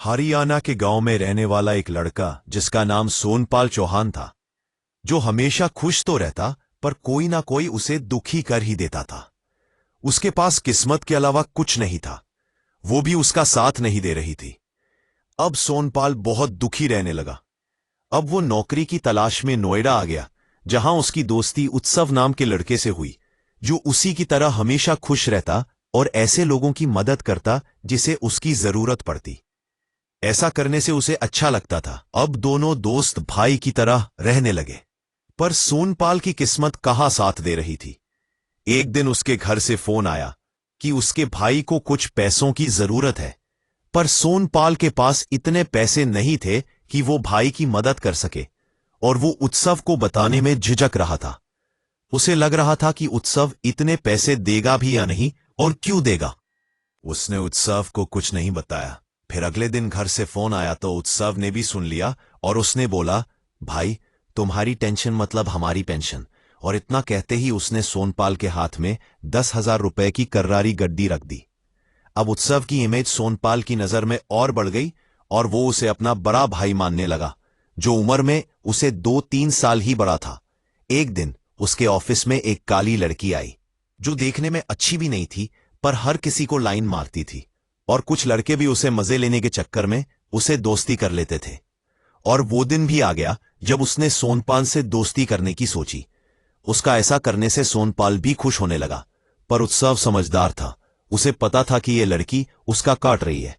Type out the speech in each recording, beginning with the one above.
हरियाणा के गांव में रहने वाला एक लड़का जिसका नाम सोनपाल चौहान था, जो हमेशा खुश तो रहता पर कोई ना कोई उसे दुखी कर ही देता था। उसके पास किस्मत के अलावा कुछ नहीं था, वो भी उसका साथ नहीं दे रही थी। अब सोनपाल बहुत दुखी रहने लगा। अब वो नौकरी की तलाश में नोएडा आ गया, जहां उसकी दोस्ती उत्सव नाम के लड़के से हुई, जो उसी की तरह हमेशा खुश रहता और ऐसे लोगों की मदद करता जिसे उसकी जरूरत पड़ती। ऐसा करने से उसे अच्छा लगता था। अब दोनों दोस्त भाई की तरह रहने लगे। पर सोनपाल की किस्मत कहाँ साथ दे रही थी। एक दिन उसके घर से फोन आया कि उसके भाई को कुछ पैसों की जरूरत है, पर सोनपाल के पास इतने पैसे नहीं थे कि वो भाई की मदद कर सके, और वो उत्सव को बताने में झिझक रहा था। उसे लग रहा था कि उत्सव इतने पैसे देगा भी या नहीं, और क्यों देगा। उसने उत्सव को कुछ नहीं बताया। फिर अगले दिन घर से फोन आया तो उत्सव ने भी सुन लिया और उसने बोला, भाई तुम्हारी टेंशन मतलब हमारी पेंशन। और इतना कहते ही उसने सोनपाल के हाथ में 10,000 रुपए की कर्रारी गड्डी रख दी। अब उत्सव की इमेज सोनपाल की नजर में और बढ़ गई और वो उसे अपना बड़ा भाई मानने लगा, जो उम्र में उसे 2-3 साल ही बड़ा था। एक दिन उसके ऑफिस में एक काली लड़की आई, जो देखने में अच्छी भी नहीं थी पर हर किसी को लाइन मारती थी, और कुछ लड़के भी उसे मजे लेने के चक्कर में उसे दोस्ती कर लेते थे। और वो दिन भी आ गया जब उसने सोनपाल से दोस्ती करने की सोची। उसका ऐसा करने से सोनपाल भी खुश होने लगा, पर उत्सव समझदार था। उसे पता था कि ये लड़की उसका काट रही है।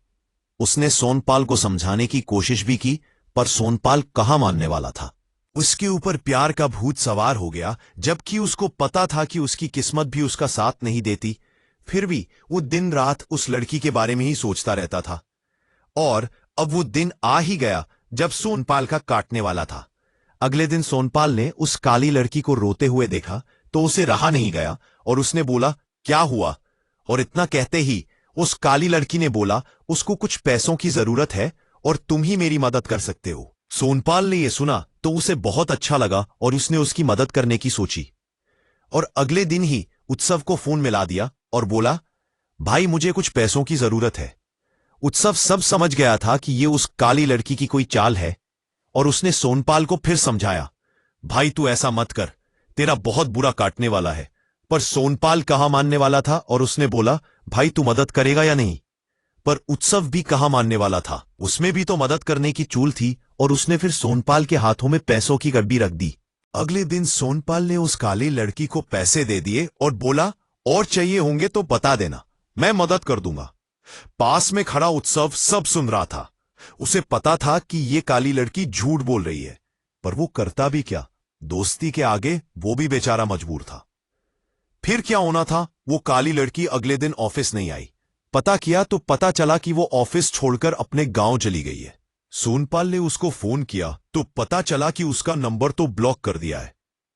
उसने सोनपाल को समझाने की कोशिश भी की, पर सोनपाल कहाँ मानने वाला था। उसके ऊपर प्यार का भूत सवार हो गया, जबकि उसको पता था कि उसकी किस्मत भी उसका साथ नहीं देती। फिर भी वो दिन रात उस लड़की के बारे में ही सोचता रहता था। और अब वो दिन आ ही गया जब सोनपाल का काटने वाला था। अगले दिन सोनपाल ने उस काली लड़की को रोते हुए देखा तो उसे रहा नहीं गया और उसने बोला, क्या हुआ। और इतना कहते ही उस काली लड़की ने बोला, उसको कुछ पैसों की जरूरत है और तुम ही मेरी मदद कर सकते हो। सोनपाल ने यह सुना तो उसे बहुत अच्छा लगा और उसने उसकी मदद करने की सोची। और अगले दिन ही उत्सव को फोन मिला दिया और बोला, भाई मुझे कुछ पैसों की जरूरत है। उत्सव सब समझ गया था कि यह उस काली लड़की की कोई चाल है, और उसने सोनपाल को फिर समझाया, भाई तू ऐसा मत कर, तेरा बहुत बुरा काटने वाला है। पर सोनपाल कहां मानने वाला था और उसने बोला, भाई तू मदद करेगा या नहीं। पर उत्सव भी कहां मानने वाला था, उसमें भी तो मदद करने की चूल थी, और उसने फिर सोनपाल के हाथों में पैसों की गड्डी रख दी। अगले दिन सोनपाल ने उस काली लड़की को पैसे दे दिए और बोला, और चाहिए होंगे तो बता देना, मैं मदद कर दूंगा। पास में खड़ा उत्सव सब सुन रहा था। उसे पता था कि ये काली लड़की झूठ बोल रही है, पर वो करता भी क्या। दोस्ती के आगे वो भी बेचारा मजबूर था। फिर क्या होना था, वो काली लड़की अगले दिन ऑफिस नहीं आई। पता किया तो पता चला कि वो ऑफिस छोड़कर अपने गांव चली गई है। सोनपाल ने उसको फोन किया तो पता चला कि उसका नंबर तो ब्लॉक कर दिया है।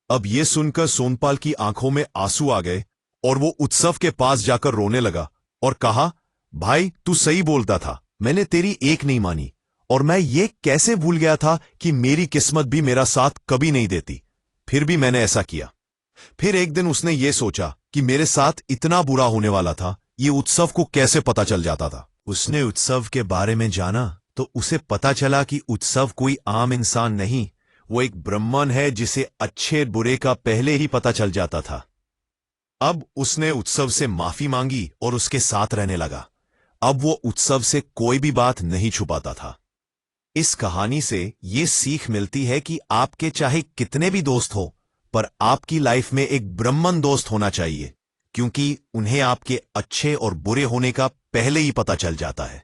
अब यह सुनकर सोनपाल की आंखों में आंसू आ गए और वो उत्सव के पास जाकर रोने लगा और कहा, भाई तू सही बोलता था, मैंने तेरी एक नहीं मानी, और मैं ये कैसे भूल गया था कि मेरी किस्मत भी मेरा साथ कभी नहीं देती। फिर भी मैंने ऐसा किया। फिर एक दिन उसने ये सोचा कि मेरे साथ इतना बुरा होने वाला था, ये उत्सव को कैसे पता चल जाता था। उसने उत्सव के बारे में जाना तो उसे पता चला कि उत्सव कोई आम इंसान नहीं, वो एक ब्राह्मण है जिसे अच्छे बुरे का पहले ही पता चल जाता था। अब उसने उत्सव से माफी मांगी और उसके साथ रहने लगा। अब वो उत्सव से कोई भी बात नहीं छुपाता था। इस कहानी से ये सीख मिलती है कि आपके चाहे कितने भी दोस्त हो, पर आपकी लाइफ में एक ब्राह्मण दोस्त होना चाहिए, क्योंकि उन्हें आपके अच्छे और बुरे होने का पहले ही पता चल जाता है।